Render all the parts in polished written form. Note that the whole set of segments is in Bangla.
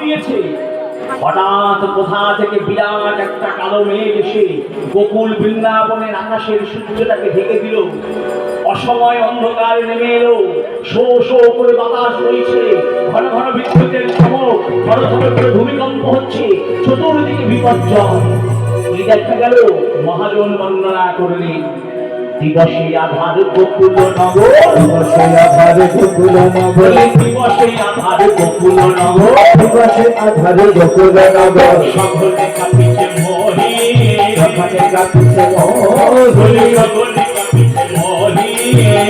দিয়েছে। হঠাৎ কোথা থেকে বিরাট একটা কালো মেঘ এসে গোকুল বৃন্দাবনের আকাশের সূর্যটাকে ঢেকে দিল। অসময় অন্ধকার নেমে এলো, শো শো করে বাতাস বইছে, ঘন ঘন বিদ্যুতের চমক, ঘন ঘন করে ভূমিকম্প হচ্ছে, চতুর্দিকে বিপর্যয়। এই দেখা গেল মহাজন বর্ণনা করলেন, দিবসে আধার গোকুল নগর, দিবসে আধারে গোকুল নগর, দিবসে আধার গোকুল নগর, দিবসে আধারে গোকুল নগর, সকলে কাঁপিছে মোহি, সকলে কাঁপিছে মোহি, সকলে কাঁপিছে মোহি,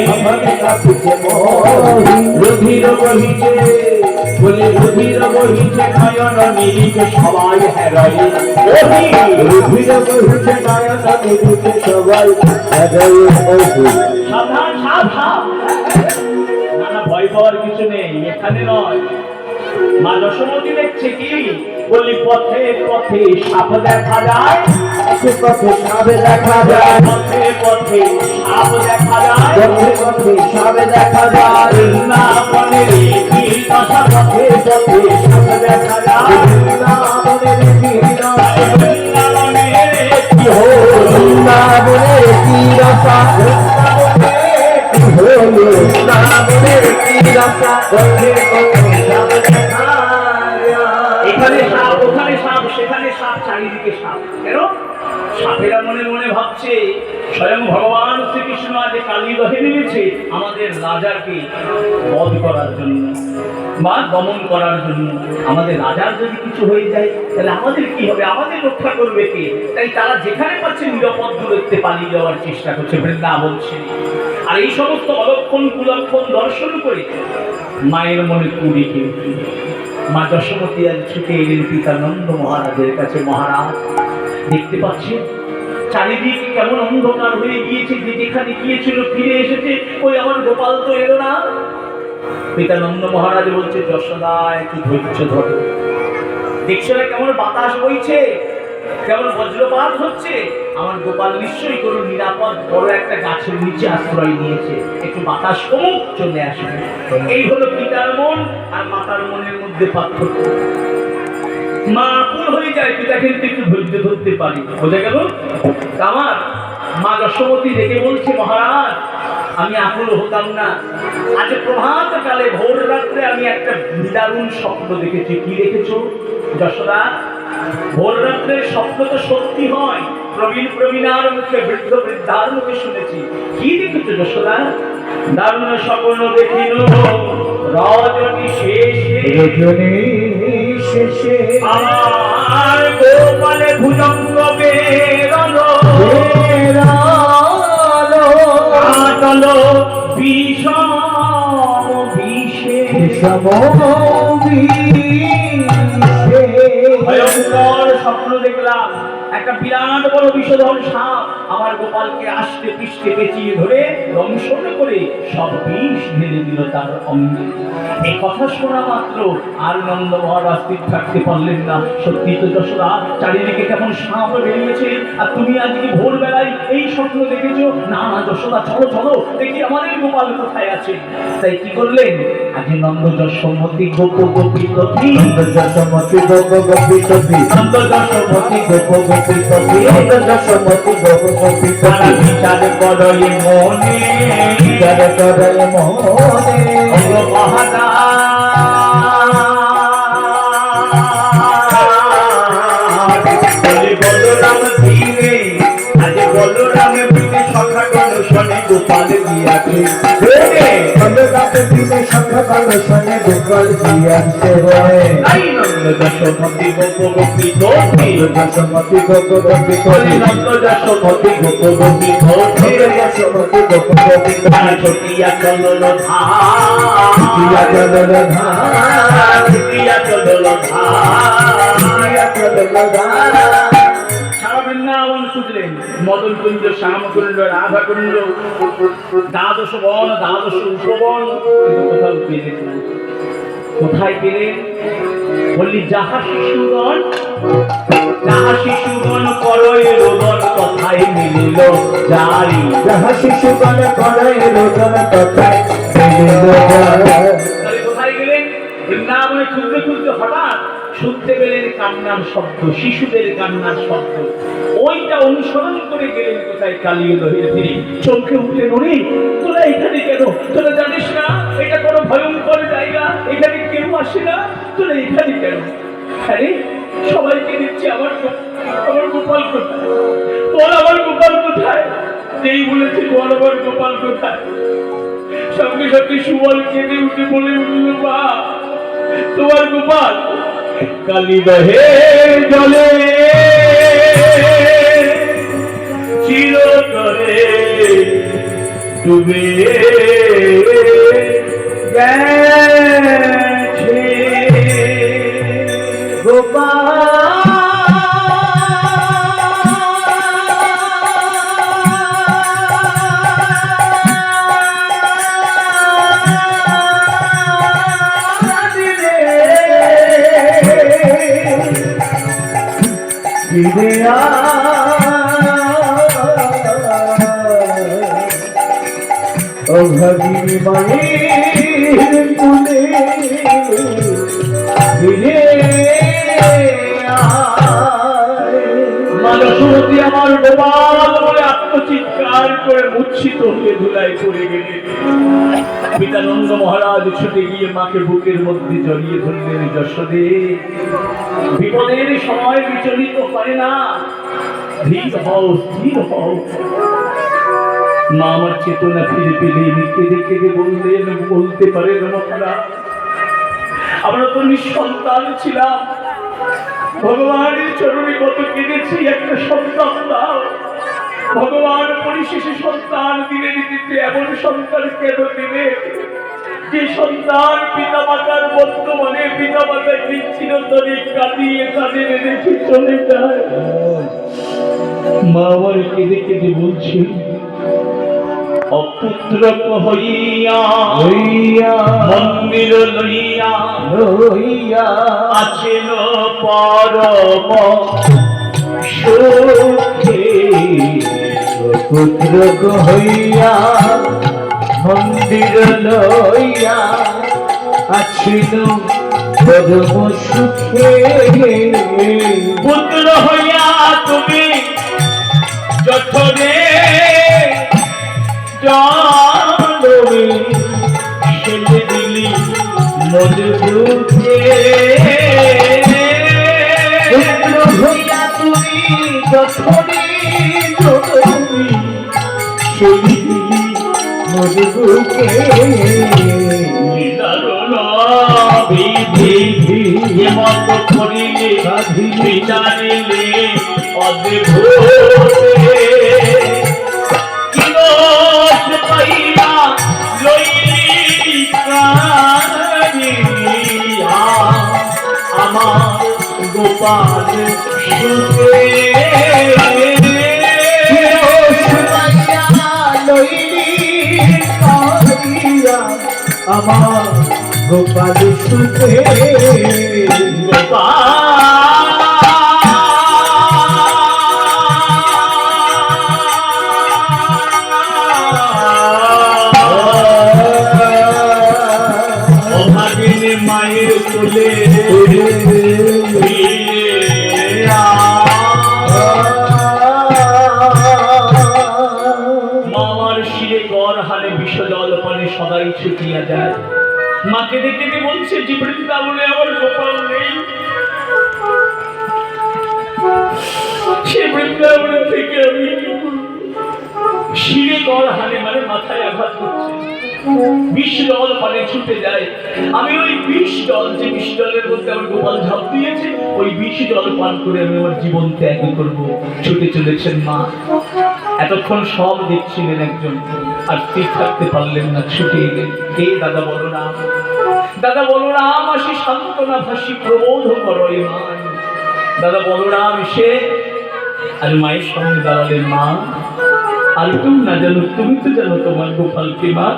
সকলে কাঁপিছে মোহি, রুধির বহিছে, বলে রুধির বহিছে নয়ন নিরিখে সবাই হেরাই ওহি, রুধির বহিছে নয়ন নিরিখে সবাই হেরাই ওহি। সাবধান সাবধান, না না ভয় পাওয়ার কিছু নেই, এখানে নয়। মা যশোমতী দেখছে কি, বলি পথে পথে সাপ দেখা যায়, পথে পথে সাপ দেখা যায়, পথে পথে সাপ দেখা যায়, পথে পথে সাপ দেখা যায়, বৃন্দাবনের কি দশা, পথে পথে সাপ দেখা যায়, বৃন্দাবনের কি রসা, বৃন্দাবনের কি হলো, বৃন্দাবনের কি রসা, বৃন্দাবনের কি রসা, পথে পথে সাপ দেখা যায়। এখানে সাপ, ওখানে সাপ, সেখানে সাপ, চারিদিকে সাপ। কেন? সাপেরা মনে মনে ভাবছে স্বয়ং ভগবান শ্রীকৃষ্ণ আজ কালীদহে নেমেছে আমাদের রাজাকে বধ করার জন্য বা দমন করার জন্য। আমাদের রাজার যদি কিছু হয়ে যায় তাহলে আমাদের কি হবে, আমাদের রক্ষা করবে কে? তাই তারা যেখানে পাচ্ছে নিরাপদ দূরত্বে পালিয়ে যাওয়ার চেষ্টা করছে বৃন্দাবন ছেড়ে। আর এই সমস্ত অলক্ষণ কুলক্ষণ দর্শন করে মায়ের মনে কুড়িকে উঠল। মা যশোমতী আজ ছুটে এলেন পিতানন্দ মহারাজের কাছে। মহারাজ দেখতে পাচ্ছেন চারিদিকে কেমন অন্ধকার হয়ে গিয়েছে, যে যেখানে গিয়েছিল ফিরে এসেছে, ওই আমার গোপাল তো এলো না। পিতানন্দ মহারাজ বলছে, যশোদা একটু ধৈর্য ধরো, দেখছো না কেমন বাতাস বইছে, কেমন বজ্রপাত হচ্ছে, আমার গোপাল নিশ্চয়ই কোনো নিরাপদ বড় একটা গাছের নিচে আশ্রয় নিয়েছে, একটু বাতাস কমুক চলে আসবে। এই হলো পিতার মন আর মাতার মনের মধ্যে পার্থক্য। মা আকুল হয়ে যায়, পিতা কিন্তু একটু ধৈর্য ধরতে পারি। বোঝা গেল? আমার মা যশোমতী দেখে বলছে, মহারাজ আমি আকুল হতাম না, আজ প্রভাত কালে ভোর রাত্রে আমি একটা নিদারুণ স্বপ্ন দেখেছি। কি দেখেছো যশোদা? ভোর রাত্রে স্বপ্ন তো সত্যি হয়, প্রবীণ প্রবীণার মুখে, বৃদ্ধ বৃদ্ধার মুখে শুনেছি। কি দেখেছো যশোদা? দারুণ স্বপ্ন দেখিল রজনী শেষে, রজনী শেষে আমার গোপালে ভুজঙ্গ বেরলো, কাটলো বিষম বিষে, ভয়ঙ্কর স্বপ্ন দেখলাম। একটা বিরাট বড় বিষধর সাপ আমার গোপালকে আষ্টে পৃষ্ঠে পেঁচিয়ে ধরে দংশন করে সব বিষ ঢেলে দিল তার অঙ্গে। এই কথা শোনা মাত্র আর নন্দ মহারাজ স্থির থাকতে পারলেন না। সত্যি তো যশোদা, চারিদিকে কেমন সাপ বেরিয়েছে, আর তুমি আজকে ভোরবেলায় এই স্বপ্ন দেখেছো? না না যশোদা, চলো চলো দেখি আমাদের গোপাল কোথায় আছে। তাই কি করলেন? আগে নন্দ যশোমতী গোপ গোপী কপি, নন্দ যশোমতী গোপ গোপী কপি, নন্দ যশোমতী গোপ গোপী কপি, নন্দ যশোমতী গোপ গোপী তারা কপি, বিচার করই মনে, বিচার করে মনে, অঙ্গ মহাদা বলরাম ধীরে, আজ বলরাম ধীরে সখা গণশনে গোপাল গিয়াছে, বলরামের দিনে সখা গণশনে গোপাল গিয়াছে। তাই নন্দ যশোমতী গোপ গোপী কপি, যশোমতী গোপ গোপী কপি, নন্দ যশোমতী গোপ গোপী কপি, যশোমতী গোপ গোপী কপি, ছটিয়া চলল দিয়া চলল ধার, ছটিয়া চলল দিয়া চলল ধার। সারা বৃন্দাবন খুঁজলেন, মদন কুঞ্জ, শ্যামকুণ্ড, রাধা কুণ্ড, দ্বাদশ বন, দ্বাদশ উপবন, কিন্তু কোথাও পেলেন না। কোথায় পেলেন? বললি যাহা শিশুগণ, যাহা শিশুগণ করয় রোদন, কথায় মিলিল যারি। যাহা শিশুগণ করে রোদন কথায় মিলিল যারি। তাহলে কোথায় গেলেন? বৃন্দাবনে খুঁজতে খুঁজতে হঠাৎ শুনতে পেলেন কান্নার শব্দ, শিশুদের কান্নার শব্দ। ওইটা অনুসরণ করে গেলেন কোথায়? কালীয় দহের তীরে। চমকে উঠলেন, ওরে তোরা এখানে কেন? তোরা জানিস না এটা কোনো ভয়ঙ্কর জায়গা, এখানে কেউ আসে না, তোরা এখানে কেন? আরে সবাইকে দিচ্ছি, আমার গোপাল কোথায়? বল আমার গোপাল কোথায়? যেই বলেছে বল আমার গোপাল কোথায়, সঙ্গে সঙ্গে সুবল কেঁদে উঠে বলে উঠল, মা তোমার গোপাল কালীদহে জলে চিরতরে ডুবে গেছে। অভাগী মায়ের কোলে ফিরে মানসবতী আমার গোপাল বলে আত্মচিৎকার করে মূর্ছিত হয়ে ধুলায় পড়ে গেলেন। পিতানন্দ মহারাজ ছুটে গিয়ে মাকে বুকের মধ্যে জড়িয়ে ধরলেন। যশোদে, বিপদের সময় বিচলিত হয় না, ধীর হও, স্থির হও। মা আমার চেতনা ফিরে পেলেন, কেঁদে কেঁদে বললেন, বলতে পারেন মহারাজ আমরা তো নিঃসন্তান ছিলাম, ভগবানের চরণে কত কেঁদেছি, একটা সন্তান দাও। ভগবান পরিশেষে সন্তান দিলে দিতে এমন সন্তান কেন দিলে যে সন্তান পিতা মাতার বর্তমানে পিতা মাতার বিচ্ছিন্নতারে কাটিয়ে কাঁদে রেখে চলে যায়। মা আমার কেঁদে কেঁদে বলছে, অপুত্র হইয়া হইয়া মন্দির লইয়া লইয়া আছেন পরম সুখে। পুত্র হইয়া মন্দির লইয়া আছিল পরম সুখে। পুত্র হইয়া তুমি যথরে জানবে ছেলে দিলি মজবুতে। পুত্র হইয়া তুমি যথরে জনমি সেই মজবুকে। বিধি মত করিলে বিচারিলে অদ্ভুতে। পাইয়া লইলি প্রাণিয়া আমার গোপাল সুখে। আমার গোপাল সুখে। মায়ের কোলে মামার শিরে গড় হালে বিষ জল পানে সদাই ছুটিয়া যায়। মাকে দেখে বলছে, যে বৃন্দাবনে আমার গোপাল নেই, সে বৃন্দাবনে থেকে আমি শিরে গড় হালে মানে মাথায় আঘাত করছে, বিষ জল পানে ছুটে যায়। আমি ওই বিষ জল, যে বিষ জলের মধ্যে আমার গোপাল ঝাঁপ দিয়েছে, ওই বিষ জল পান করে আমি আমার জীবন ত্যাগ করবো। ছুটে চলেছেন মা। এতক্ষণ সব দেখছিলেন একজন, আর স্থির থাকতে পারলেন না, ছুটে এলেন। কে? দাদা বলরাম। দাদা বলরাম আসি সান্ত্বনা ভাসি প্রবোধ করো এ মা। দাদা বলরাম এসে আর মায়ের সঙ্গে দাঁড়ালেন। মা, আর তুমি না জানো, তুমি তো জানো তোমার গোপালকে। মা,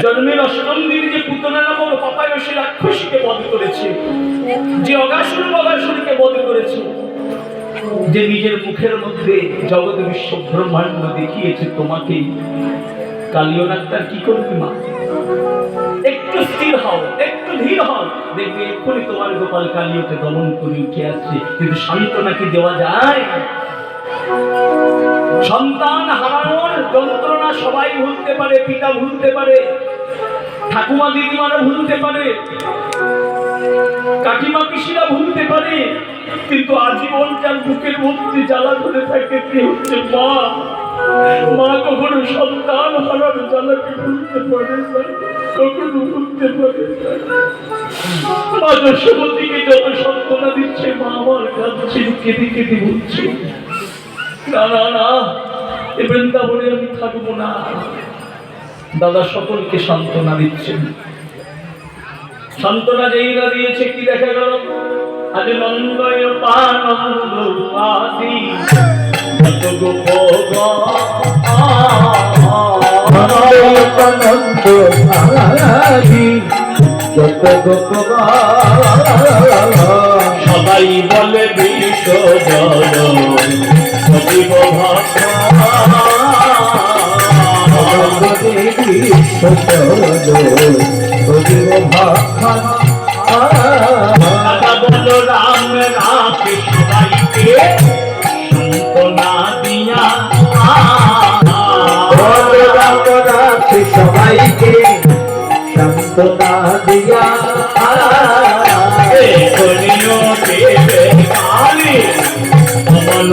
জন্মের অষ্টম দিন যে পুতনা নামক পাপায়সী রাক্ষসীকে বধ করেছে, যে অগাসুর বগাসুরকে বধ করেছে, যে নিজের মুখের মধ্যে জগৎ বিশ্ব ব্রহ্মাণ্ড দেখিয়েছে তোমাকে, কালীয় ডাক্তার কি করবে? মা, একটু স্থির হও, একটু ধীর হও, দেখবে এক্ষুনি তোমার গোপাল কালিওকে দমন করে উঠে আসছে। কিন্তু সান্ত্বনা কি দেওয়া যায়? সন্তান হারানোর যন্ত্রণা সবাই ভুলতে পারে, পিতা ভুলতে পারে, ঠাকুমা দিদিমারা ভুলতে পারে, কাকিমা পিসিরা ভুলতে পারে, কিন্তু আজীবন যার বুকের মধ্যে জ্বালা ধরে থাকে সে হচ্ছে মা। মা কখনো সন্তান হারার জ্বালাকে ভুলতে পারে না, কখনো ভুলতে পারে না। মা যশোমতীকে যত সান্ত্বনা দিচ্ছে, মা আমার কাঁদছে, কেঁদে কেঁদে বলছে না না না, এ বৃন্দাবনে আমি থাকবো না। দাদা সকলকে সান্ত্বনা দিচ্ছেন। সান্ত্বনা যেই না দিয়েছে, কি দেখা গেল? আজ নন্দয় পানন্দ আদি যত গোপ আনন্দ আদি যত গোপ সবাই বলে বিশ্ব জল সজীব ভাষা বলো রাম রাখে সবাইকে সান্ত্বনা দিয়া, রাম রাখে সবাইকে সান্ত্বনা দিয়া, করিও দেবে কালী মন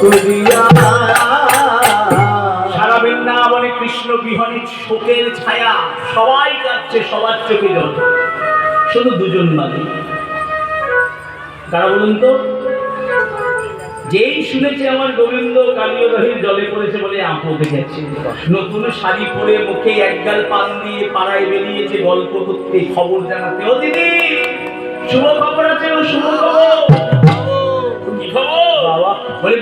করিয়া, সারা বৃন্দাবনে কৃষ্ণ বিহনে শোকের ছায়া, সবাই কাঁদছে, সবার চোখে জল, শুধু দুজন বাদে। কারা বলুন তো? যেই শুনেছে আমার গোবিন্দ কালীয় দহির জলে পড়েছে বলে আপদে গেছে, নতুন শাড়ি পরে মুখে একগাল পান দিয়ে পাড়ায় বেরিয়েছে গল্প করতে, খবর জানাতে। ও দিদি, শুভ খবর আছে, ও শুভ খবর। কি খবর বাবা? বলে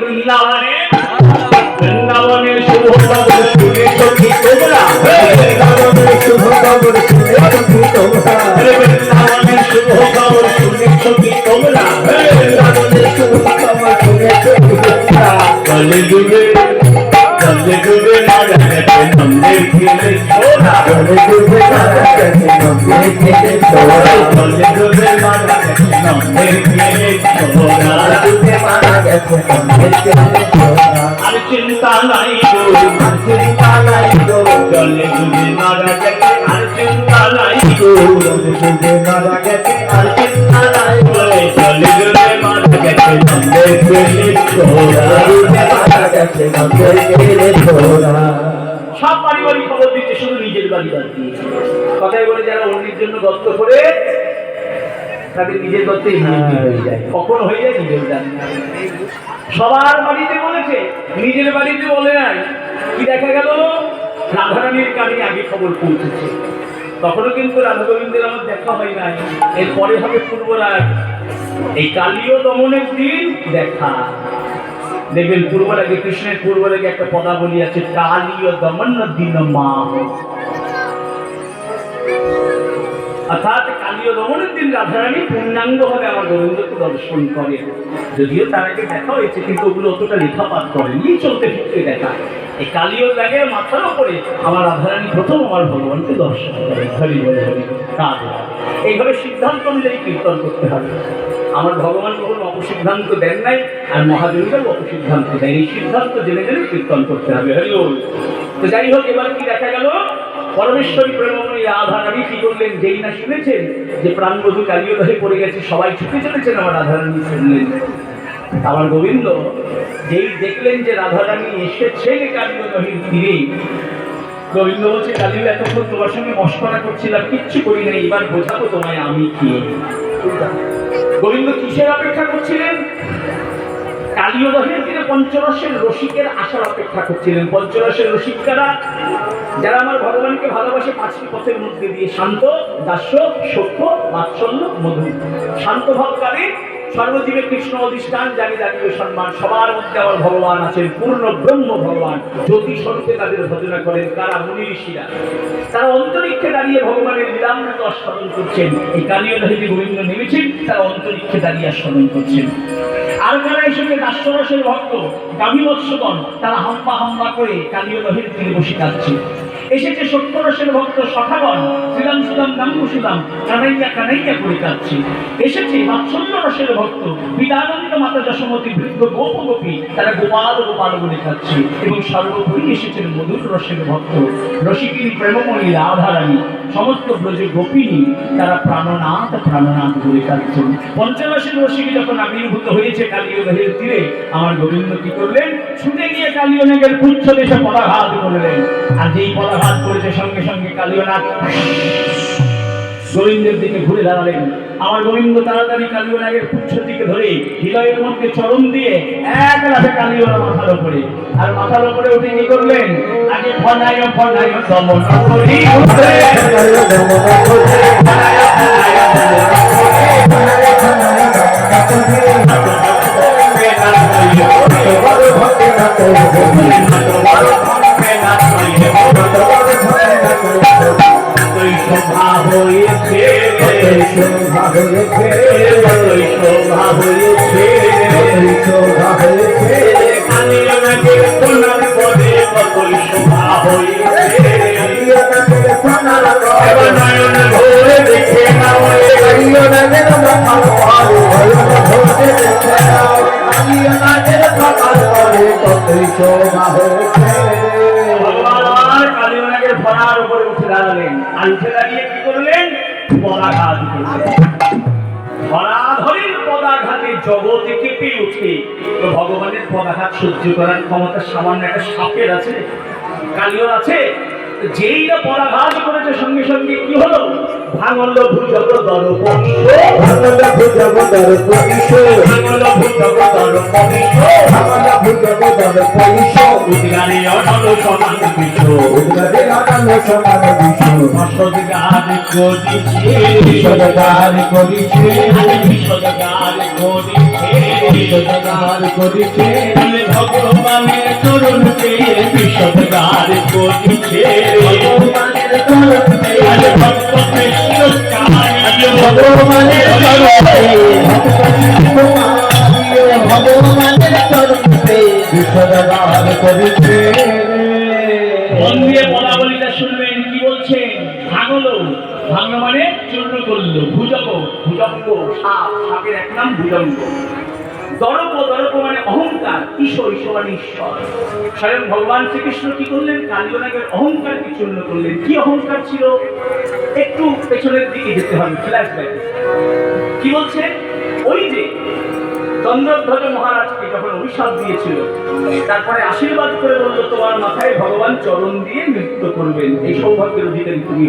বৃন্দাবনের শুভ খবর শুনেছ কি তোমরা? বৃন্দাবনের শুভ খবর শুনেছ কি তোমরা? বৃন্দাবনের শুভ খবর শুনেছ কি তোমরা? বৃন্দাবনের শুভ খবর শুনেছ কি তোমরা? চলে ডুবে মারা গেছে নন্দের খেলে ছোড়া, চলে ডুবে মারা গেছে নন্দের খেলে ছোড়া, চলে ডুবে মারা গেছে নন্দের খেলে ছোড়া, ডুবে মারা গেছে নন্দের খেলে ছোড়া। আর চিন্তা নাই গো, আর চিন্তা নাই গো, চলে ডুবে মারা গেছে আর চিন্তা নাই গো, চলে ডুবে মারা গেছে আর চিন্তা নাই গো, চলে ডুবে মারা গেছে নন্দের খেলে ছোড়া, ডুবে মারা গেছে নন্দের খেলে ছোড়া। সব পারিবারিক খবর দিচ্ছে, শুধু নিজের বাড়ি বাদ দিয়ে। কথাই বলে যারা অন্যের জন্য গর্ত করে তাদের নিজের গর্তে হয়ে যায়, কখন হয়ে যায় নিজের জানে না। সবার বাড়িতে বলেছে, নিজের বাড়িতে বলে নাই। কি দেখা গেল? রাধারানীর কানে আগে খবর পৌঁছেছে, তখনও কিন্তু রাধা গোবিন্দের আমার দেখা হয় নাই। এরপরে হবে পূর্বরাগ, এই কালীয় দমনের দিন দেখা। দেখবেন পূর্বরাগে, কৃষ্ণের পূর্বরাগে একটা পদাবলী আছে, কালীয় দমন দিন মা, অর্থাৎ কালীয় দমনের দিন রাধারানী পূর্ণাঙ্গ ভাবে আমার গোবিন্দকে দর্শন করে। যদিও তার আগে দেখা হয়েছে, কিন্তু ওগুলো অতটা লেখাপাত করেনি, চলতে ফিরতে দেখা। এই কালীয় ব্যাগের মাথার উপরে আমার রাধারানী প্রথম আমার ভগবানকে দর্শন করে। হরি বলে হরি কাজ, এইভাবে সিদ্ধান্ত অনুযায়ী কীর্তন করতে হবে। আমার ভগবান কখনো অপসিদ্ধান্ত দেন নাই, আর মহাদেবীরাও অপসিদ্ধান্ত দেন। এই সিদ্ধান্ত জেনে জেনে কীর্তন করতে হবে। হরি বল। তো যাই হোক, এবার কি দেখা গেল? পরমেশ্বরী প্রেমময়ী রাধারানী কি করলেন? যেই না শুনেছেন যে প্রাণবধূ কালীয় দহে পড়ে গেছে, সবাই ছুটে চলেছেন, আমার রাধারানী শুনলেন। আমার গোবিন্দ যেই দেখলেন যে রাধারানী এসেছেন কালীয় দহের তীরে, গোবিন্দ বলছে, কালীয় এতক্ষণ তোমার সঙ্গে মস্করা করছিলাম, কিচ্ছু করি নাই, এবার বোঝাবো তোমায় আমি কি। গোবিন্দ কিসের অপেক্ষা করছিলেন? কালীয় দহের তীরে পঞ্চরসের রসিকের আসার অপেক্ষা করছিলেন। পঞ্চরসের রসিক কারা? যারা আমার ভগবানকে ভালোবাসে পাঁচটি পথের মধ্যে দিয়ে, শান্ত, দাস্য, সখ্য, বাৎসল্য, মধু। শান্ত ভাবকারী, সর্বজীবে কৃষ্ণ অধিষ্ঠান, জানি জানিও সম্মান। সবার মধ্যে আমার ভগবান আছেন, পূর্ণ ব্রহ্ম ভগবান, জ্যোতি স্বরূপে তাদের ভজনা করেন। কারা? মুনি ঋষিরা। তারা অন্তরিক্ষে দাঁড়িয়ে ভগবানের লীলামৃত আস্বাদন করছেন। এই কালীয় দহে যে গোবিন্দ নেমেছেন, তারা অন্তরিক্ষে দাঁড়িয়ে আস্বাদন করছেন। আর যারা এসেছে দাস্যরসের ভক্ত গাভী বৎসগণ, তারা হাম্বা হাম্বা করে কালীয় দহের তীরে বসে কাঁদছে। এসেছে সত্যরসের ভক্ত সখাগণ, শ্রীরাম সুদাম গাঙ্গু সুদাম কানাইয়া কানাইয়া করে কাঁদছে। এসেছে বাৎসল্য রসের ভক্ত বিদানন্দ মাতা যশোমতী বৃদ্ধ গোপ গোপী, তারা গোপাল গোপাল বলে কাঁদছে। এবং সর্বোপরি এসেছেন মধুর রসের ভক্ত রসিকিনী প্রেমময়ী রাধারানী, সমস্ত ব্রজ গোপিনী, তারা প্রাণনাথ প্রাণনাথ বলে কাঁদছেন। পঞ্চরসের রসিকী যখন আবির্ভূত হয়েছে কালীয় দহের তীরে, আমার গোবিন্দ কি করলেন? ছুটে গিয়ে কালীয় নাগের পুচ্ছ দেশে পদাঘাত করলেন। আর যেই পদাঘাত করেছে সঙ্গে সঙ্গে কালীয় নাগ গোবিন্দের দিকে ঘুরে দাঁড়ালেন। আমার গোবিন্দ তাড়াতাড়ি কালীয় নাগের পুচ্ছ দিকে ধরে হৃদয়ের মধ্যে চরণ দিয়ে এক লাফে কালীয় মাথার উপরে, আর মাথার উপরে উঠে কি করলেন? আগে ফনায় ফনায় দমন করি শোভা হয়েছে, শোভা হয়েছে, শোভা হয়েছে, শোভা হয়েছে, কালীয় নাগের সোনার পরে কতই শোভা হয়েছে। সোনার এবার নয়ন ভরে দেখে নাও, কালীয় নাগের মাথার পরে, দেখে নাও, কালীয় নাগের মাথার পরে কতই শোভা হয়েছে। ভগবান কালীয় নাগের ফনার উপরে উঠে দাঁড়ালেন। আর উঠে দাঁড়িয়ে কি করলেন? পদাঘাত করলেন। ধরাধরির পদাঘাতে জগতে কেঁপে উঠে। তো ভগবানের পদাঘাত সহ্য করার ক্ষমতা সামান্য একটা সাপের আছে? কালীয় আছে? যেই না পদাঘাত করেছে সঙ্গে সঙ্গে কি হলো? ভাঙল ভুজগ দর্পণ, ভাঙল ভুজগ দর্পণ, ভাঙল ভুজগ দর্পণ, ভাঙল ভুজগ দর্পণ, উদ্গারে অনল সমান বিষ, উদ্গারে অনল সমান বিষ, অসদগার করিছে, বিষদগার করিছে, বিষদগার করিছে, বিষদগার করিছে, ভগবানের চরণ পেয়ে বিষদগার করিছে। ভগবানের চরণ পেয়ে, ভক্ত কৃষ্ণ কাহারিও, ভগবানের চরণ পেয়ে, ভগবানের চরণ পেয়ে বিষদগার করিছে। মন দিয়ে পদাবলীটা শুনবেন কি বলছেন? ভাঙলো, ভাঙলো মানে চূর্ণ করলো। ভুজগ, ভুজঙ্গ সাপ, সাপের এক নাম ভুজঙ্গ। দর্প, দর্প মানে অহংকার, ঈশ্বর, ঈশ্বর মানে ঈশ্বর। স্বয়ং ভগবান শ্রীকৃষ্ণ কি করলেন? কালীয় নাগের অহংকারকে চূর্ণ করলেন। কি অহংকার ছিল? একটু পেছনের দিকে যেতে হবে, ফ্ল্যাশব্যাক। কি বলছে? ওই যে চন্দ্রধ্বজ মহারাজকে যখন অভিশাপ দিয়েছিল, তারপরে আশীর্বাদ করে বলল তোমার মাথায় ভগবান চরণ দিয়ে নৃত্য করবেন, এই সৌভাগ্যের অধিকারী তুমি।